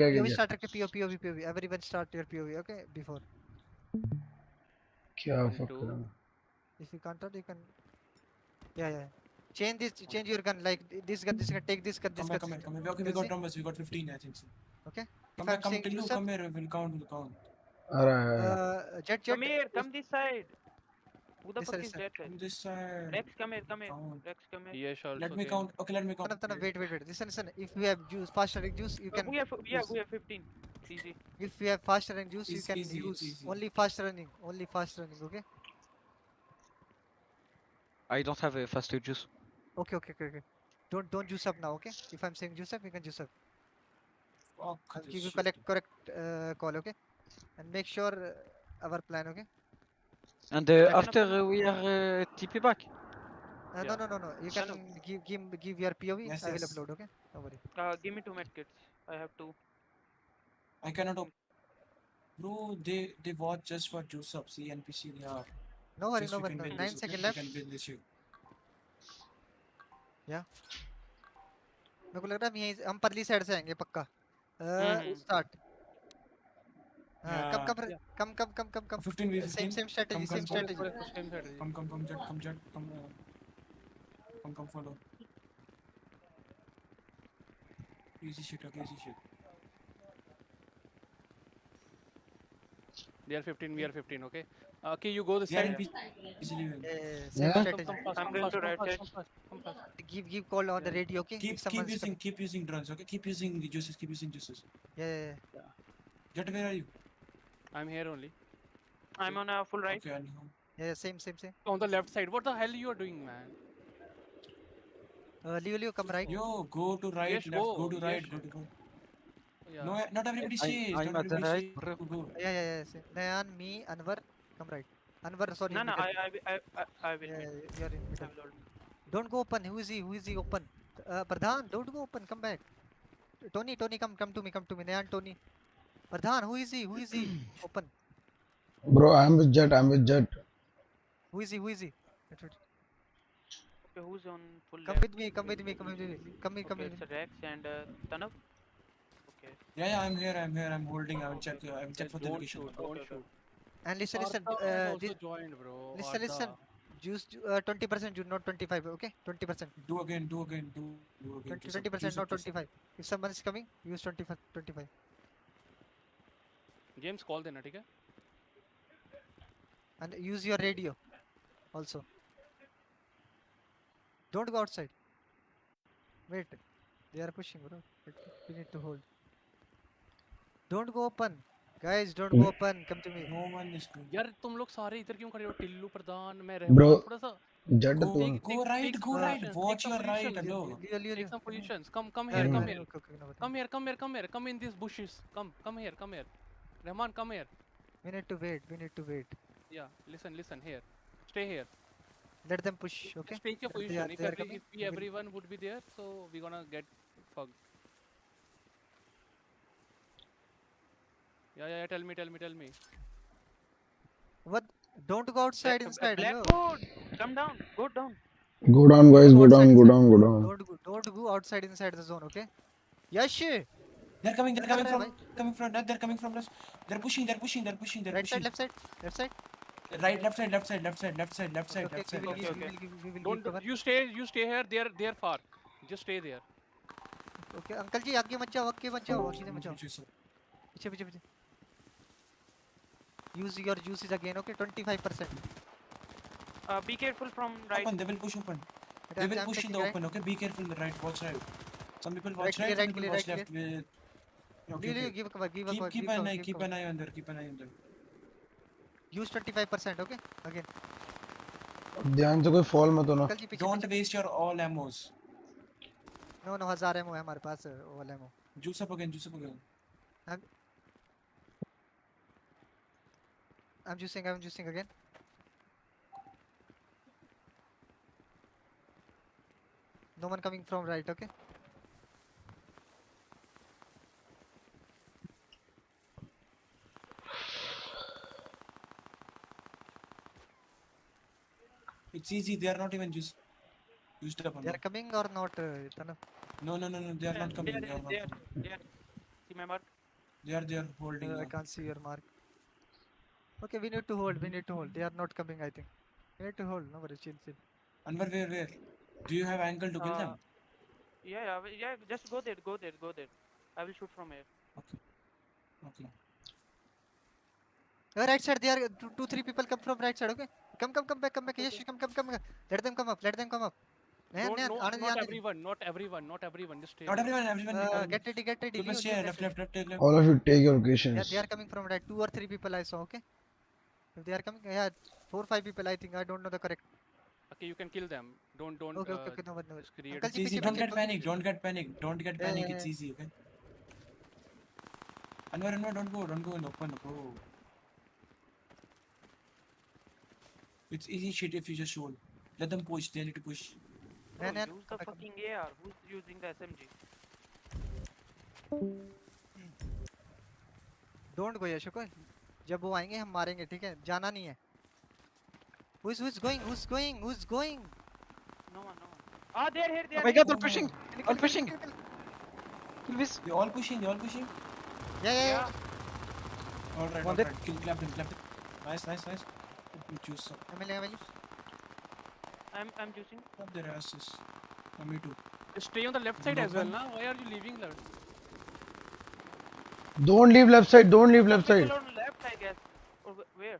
POV start रखे POV. Everyone start your POV, okay? Before. क्या fuck कर रहा हूँ? If you can't, you can. Yeah. Change your gun. Like this gun. Take this gun. Come here. Okay, we got numbers. We got 15, I think so. Okay. Come here. We'll count. आ रहा है. Jet. Come here. Come this side. Who the This fuck side, is Jet? Come this side. Rex, come here. Rex, come here. Yes, also Let me count. Okay, let me count. Tanab, wait. Listen. If you have juice, fast running juice, you can. We have 15. Easy. If you have fast running juice, you It's can easy, use it's easy. only fast running. Okay. I don't have a fast aid juice. Okay. Don't juice up now, okay? If I'm saying juice up, you can juice up. Fuck I'll this give you shit. correct call, okay? And make sure our plan, okay? And after we are TP back. No. You can give your POV. Yes, I will yes. upload, okay? Don't worry. Give me 2 medkits. I have 2. I cannot open. Bro, they watch just for juice up. See NPC they are. No worry. Just we can win 9 this, seconds okay? left. We can win this shit. मेरे को लग रहा है हम परली side से आएंगे पक्का. Start. Come. 15 v 15. Same strategy. Come, Jet. Come, follow. Easy shit. They are 15, we are 15, okay? Okay, you go this Yeah, side. easily win. Same Come strategy. fast, I'm going to right side. Come fast. Give call on the radio, okay? Keep If someone's coming. using drones, okay? Keep using juices. Yeah. Jet, where are you? I'm here only. I'm on a full right. Okay, I know. Yeah, same. On the left side. What the hell you are doing, man? Leo, come right. Yo, go to right, Yes, left, go to yes. right, go. Yeah. No, not everybody stays. I'm Not at the everybody right. stays. Go. Yeah. Nayan, me, Anwar, come right. Anwar, sorry. No, middle. I will. Yeah, you're in I middle. will hold. Don't go open. Who is he open? Pradhan, don't go open. Come back. Tony, come to me. Nayan, Tony. Pradhan, who is he? Open. Bro, I'm with Jet. Who is he? Okay, who's on full Come left? with me. Come Okay, with it's me. Rex and Tanav. Okay. Yeah, I'm here. I'm holding. I will check for the Don't location. shoot, don't shoot. And listen. Artha has This, also joined, bro. listen. Juice 20% juice, not 25. Okay, 20%. Do again. 20%, not 25. If someone is coming, use 25. James, call देना, ठीक है? And use your radio also. Don't go outside. Wait, they are pushing, bro. We need to hold. Don't go open, guys. Don't go open. Come to me. No one is going. यार तुम लोग सारे इधर क्यों खड़े हो? टिल्लू प्रधान, मैं Bro, Rahman, थोड़ा सा Jet Go तू. right. Watch your right. Hello. Leo. take some positions. Come Yeah, here. okay, Come here. Come in these bushes. Come here. Rahman, come here. We need to wait. Yeah, listen here. Stay here. Let them push. Okay. Just take your They position. are coming. If everyone would be there, so we're gonna get fucked. Yeah. Tell me. What? Don't go outside. Inside. Leo. Blackwood, come down. Go down. Go down, guys. Go down. Don't go outside inside the zone. Okay. Yash. They're coming from that. They're coming from us. They're pushing. Right side, left side. Right, left side. Okay. We will give cover. You stay here. They're far. Just stay there. Okay, uncle ji आगे मत जाओ सीधे मत जाओ. पीछे. Use your juices again, okay? 25%. Be careful from right. Open, they will push open. They will push in the open, okay? Be careful, right, watch right. Some people watch right, some people watch left. Leo, give a cover. Keep an eye on there. Use 25%, okay? Again. ध्यान से कोई fall मत होना. Uncle जी पीछे. Don't waste your all ammos. No, 1000 ammo है हमारे पास, all ammo. Juice up again. I'm juicing again. No one coming from right, okay? It's easy, they are not even used up. They are coming or not, Tanav? No, they are not coming. There. See my mark? They are holding. I can't see your mark. Okay, we need to hold. We need to hold. They are not coming, I think. We need to hold. No worries. Chill, chill. Anwar, where? Do you have angle to kill them? Yeah. Just go there. Go there. Go there. I will shoot from here. Okay. Right side. There are two, three people come from right side. Okay. Come back. Okay, Yes, okay. come. Let them come up. Let them come up. Don't, Nayan, no, Anand, not Anand. everyone, not everyone, not everyone. Just stay Not there. everyone. Get ready. People Leo, stay get left. ready. Take left. All of you take your Yeah, locations. they are coming from right. 2 or 3 people I saw. Okay. If they are coming, yeah, 4 5 people. I think I don't know the correct. Okay, you can kill them. Don't Okay. No worry. just create. Uncle It's ji, easy. piche, Don't piche, get piche, panic. piche. Don't get panic. Yeah. It's easy. Okay. Anwar, don't go in open. Go. It's easy shit if you just hold. Let them push. They need to push. Bro, Nayan, use come the back. fucking AR. Who's using the SMG? Don't go, Yashuk. जब वो आएंगे हम मारेंगे, ठीक है? जाना नहीं है. Who's going? No one. Ah, they're here. Oh my god, Oh all pushing! no. All pushing! Kill this! They all pushing. Yeah. All right. One dead. Kill, clap them. Nice. Choose some. MLA. I'm juicing. Up their asses. Me too. Just stay on the left side No as well, problem. na? Why are you leaving left? Don't leave left side. Don't leave Some left side. people on left, I guess. Or where?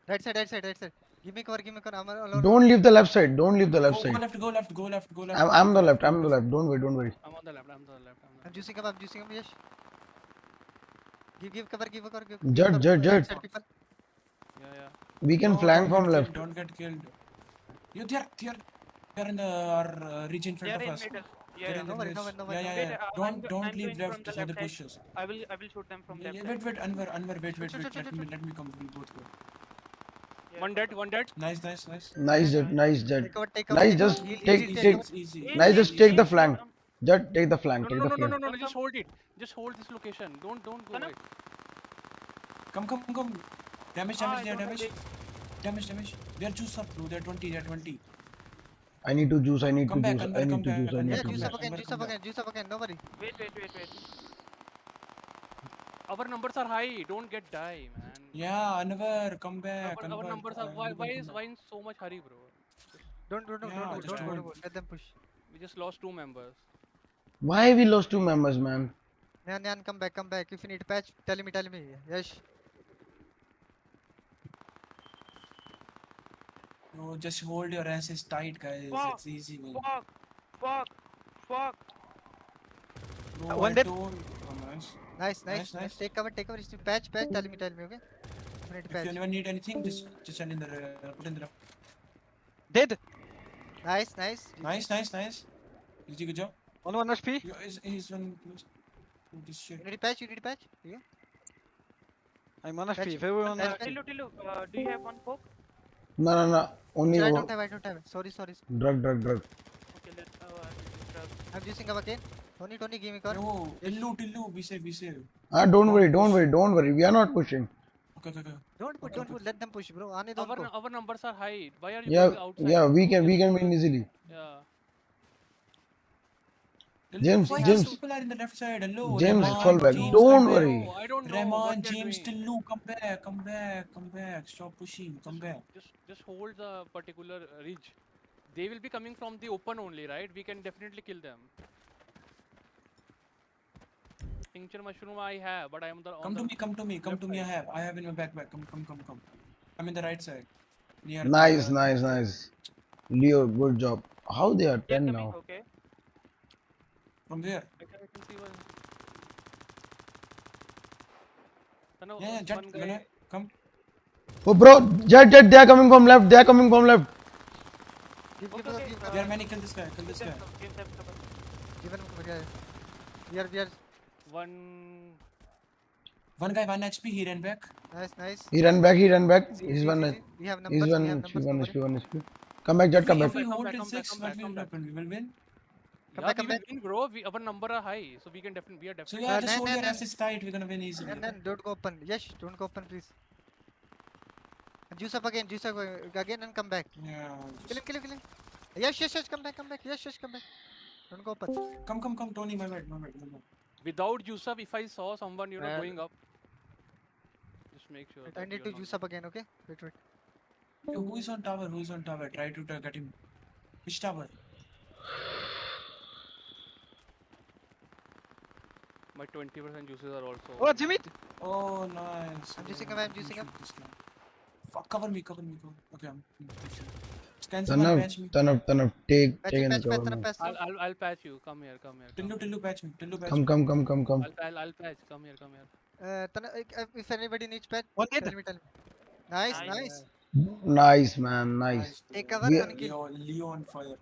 Right side. Give me cover. Amar alone. Don't leave the left side. Don't leave the left Go side. left. I'm the left. Don't worry. I'm on the left. I'm juicing up. Yes. Give cover. Jet. Right side people. Yeah. We can No, flank don't from get left. killed, Don't get killed. They're in our region in They're front of in us. middle. They're Yeah. in the No worry, place. no worry. Yeah. I'm Don't leave going from left the so the left side. pushes. I will shoot them from left side. Wait, Anwar, wait. Shoot. Let me come. We'll both go. Yeah, One dead. Nice. Nice jet. Take cover. Nice, just Heal, take- heal, take- It's easy. Nice, just take the Easy, flank. come. Jet, take the flank. No, flank. just hold it. Just hold this location. Don't go Sana? away. Come. Damage. I They are don't have damage. They are juice up, bro. They're 20. I need to juice. Come back, Anwar, I need come to back, juice. Anwar, Yeah, come juice back. up again. No worry. Wait. Our numbers are high. Don't get die, man. Yeah, Anwar, come back. Our Anwar, numbers are Anwar, why come back. in so much hurry, bro? Don't go. just hold. Let them push. We just lost 2 members. Why we lost 2 members, man? Nyan, come back. If you need patch, tell me. Yes. No, just hold your asses tight, guys. Fuck. It's easy, man. Fuck. Bro, One I dead. told- Oh, nice. Nice. Nice. Take cover. If you patch, tell me, okay? If you need If patch. you need anything, just send in the put in the left. Dead! Nice. Nice. You did a good job. On 1 HP. He's one close. Oh, this shit. You need patch? Yeah. I'm on HP. Patch- If everyone. patch- Tillu, do you have one poke? No. Only I one. don't have it. Sorry. Drug. Okay, let's I'm using cover again. Tony, give me cover. No, Tillu. Be safe. Don't worry. We are not pushing. Okay. Don't put. Let them push, bro. Aane don't go. Our numbers are high. Why are you going outside? Yeah. We can win easily. Yeah. Tillu, James, why James. these people are in the left side? Hello. James, Rahman, fall back. James, Don't come back. worry. I don't know Rahman, what they're James, doing. Tillu, come back. Stop pushing. Come back. Just hold the particular ridge. They will be coming from the open only, right? We can definitely kill them. Tincture mushroom I have, but I am the Come to me. left side. I have in my backpack. Come. I'm in the right side. Near Nice. the- Leo, good job. How they are They're 10 coming, now? okay. From where? I can see one. Sana, Yeah, Jet, one you wanna guy. come? Oh, bro, Jet, they are coming from left. Give Okay, cover. okay. There are many. Kill this guy. Give them cover. Give them cover. We are. One. One guy, 1 HP. He ran back. Nice. He ran back. Easy. He's one. We have He's numbers. one We have HP. numbers. 1 HP. Come back, Jet. Come If back. we Come hold back, till come back, 6, come what back, will come back. happen? We will win. Come Yeah, back. we will win, bro. Our number are high, so we are definitely. So yeah, just Nan, hold your Nan. asses tight. We're gonna win easily. And then don't go open. Yes, don't go open, please. Juice up again and come back. Yeah. Kill him. Yes, come back. Yes, come back. Don't go open. Come, Tony. My bad. Without juice up, if I saw someone, you know, Man. going up, just make sure. Wait, I that need you're to not juice up again, okay? Wait, wait. Yo, who is on tower? Who is on tower? Try to get him. Which tower? My 20% juices are also. Oh, Jimmy! Oh, nice. I'm juicing Oh, up, I'm let me juicing up. shoot this guy. Fuck, cover me, cover me, cover. Okay, I'm juicing. Can Turn someone up, patch me? turn up, turn up. Take Patch in him, the patch, patch, cover, patch, man. patch. I'll patch you. Come here, come here. Come. Tillu patch me. Tillu patch Come, me. come. I'll patch. Come here, come here. If anybody needs patch, One tell dead. me, tell me. Nice, Nice. nice. Nice, man, nice. Nice. Take bro. cover We- and kill. Leo on fire.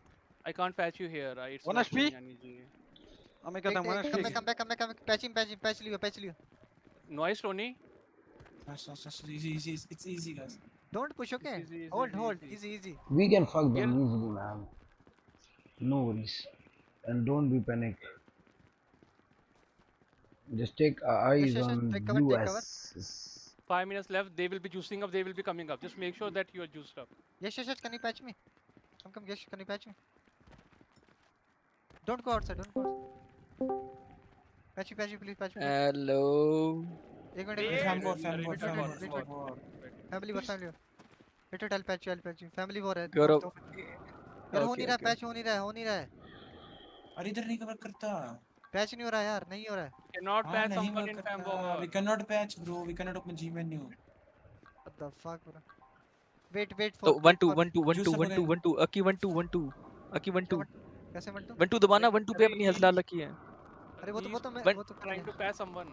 I can't patch you here. It's One not HP? showing any G. Oh my god, I'm one Come HP. back, come back. Patch him, patch Leo. Noise, Tony. That's easy. It's easy, guys. Don't push, okay? easy, Hold, easy. easy. We can fuck them Here- easily, man. No worries. And don't be panic. Just take eyes yes, on take cover, take cover. US. 5 minutes left. They will be juicing up. They will be coming up. Just make sure that you are juiced up. Yes, can you patch me? Come, yes, can you patch me? Don't go outside, Patch me, please, patch me. Hello. एक minute, Wait, Fan war. wait. Family war. Wait, I'll patch you. Family war है. Gaurav. यार हो Okay, नहीं रहा, okay. patch हो नहीं रहा है. अरे इधर नहीं कवर करता. Patch नहीं हो रहा यार, नहीं हो रहा है. Cannot हाँ, patch नहीं someone work in करता. time bomber. We cannot patch, bro. We cannot open G menu. What the fuck, bro? Wait for. So 1 2 for- 1 2 1 Juice 2 up 1 2 again. 1 2 Aki 1 2 1 2 Aki 1 2 कैसे मंटू? 1 2 दबाना 1 2 पे अपनी हेल्थ डाल रखी है. अरे वो तो मैं But- वो तो Trying to patch someone.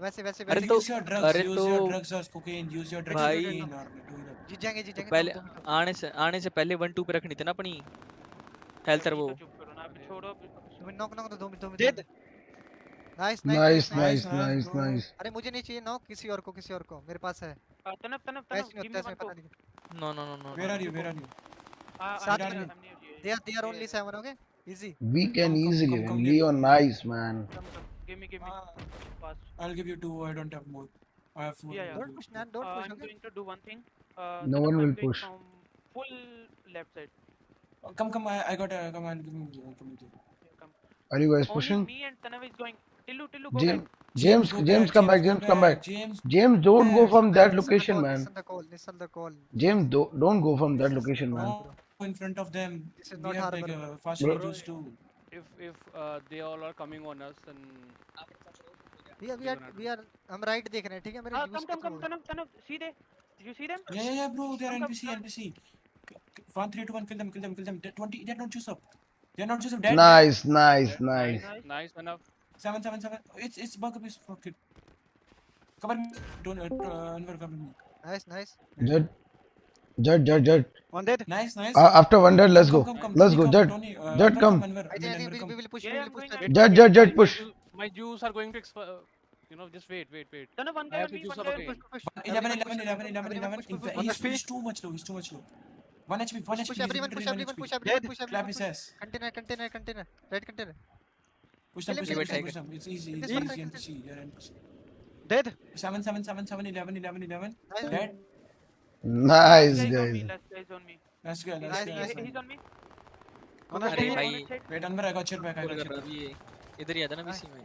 वैसे अरे Use तो- your drugs. अरे Use तो- your drugs or cocaine. Use your drugs. भाई- Cocaine or do it. जीत जाएंगे तो पहले आने से पहले 1 2 पे रखनी थी ना अपनी हेल्थ और अभी वो. तो चुप करो ना, अभी छोड़ो अभी। नॉक तो 2 मिनट. Dead. नाइस. Nice. अरे मुझे नहीं चाहिए नॉक, किसी और को मेरे पास है. तनव पैच नहीं give होता me है, one पता go. नहीं. No. Where are you? साथ में- I'm near you. They are only 7, okay? Easy. We can Come, easily come, win. get Leo, me. nice, man. Come. Give me. Fast. I'll give you 2. I don't have more. I have 4. Yeah. Don't push, man. Don't push, I'm okay? going to do one thing. No one I'm will going push. From full left side. Come. I got a. Come on, give me. Come with you. Come. Are you guys Only pushing? me and Tanav is going. Tillu, go James, back. James, go James, come back. James, come back. James. James, don't go back. from that Listen location, the call, man. Listen the call. James, don't go from that location, man. Go in front of them. This is We not have like harbor. fast Bro. juice too. If they all are coming on us, then We are हम right देख रहे हैं, ठीक है? मेरे juice Come, खत्म हो गए. Tanav. See there? Did you see them? Yeah, bro. They're Come, NPC. 1 3 2 1. Kill them. They're 20. They're not juice up. They're not juice up. Dead. Nice. nice enough. 7. It's bug is fuck it. Cover me. Don't Anwar cover me. Nice. Jet. One dead. Nice. After one dead, let's go. Come, Let's Tony, go. Jet, Tony, Jet, Anwar come. Anwar, I think Anwar, come. we will push. Yeah, We I'm will push. going that. Jet, push. My juice are going to expire. Just wait. Tanav, one I guy have on to me. juice One up guy. again. Push. 11. Everyone push. He's too much low. 1 HP. Push everyone. Push Clap his ass. Container. Right container. Push them. Kill him. It's easy. This It's one, easy. this NPC. They're NPC. Dead. 7, 11. Nice. Dead. Nice, Last guys. guy's on me. Let's go. Nice. He's on me. One अरे HP. भाई Wait, Anwar, I got your back. Call कर रहा अभी ये इधर ही आता ना BC में.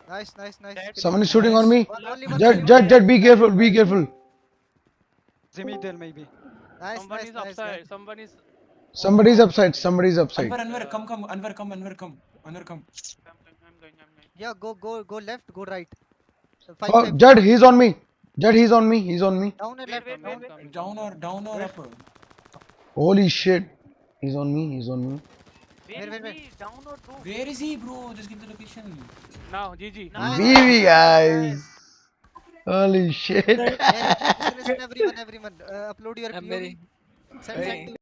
Nice. Someone is shooting on me. Only one. Jet, be careful. Jimmy there maybe. Nice. Someone is upside. Someone is. Somebody's upside. Anwar, come. Anwar, come. I'm going. Yeah, go left, go right. Oh, Jet, he's on me. He's on me. Down and left. Wait. Down or up? Holy shit. He's on me. Where Wait. is he? Down or two? Where is he, bro? Just give the location. Now, GG. Nice. BB, guys. Holy shit. Listen, everyone. Upload your I'm POV. very Send to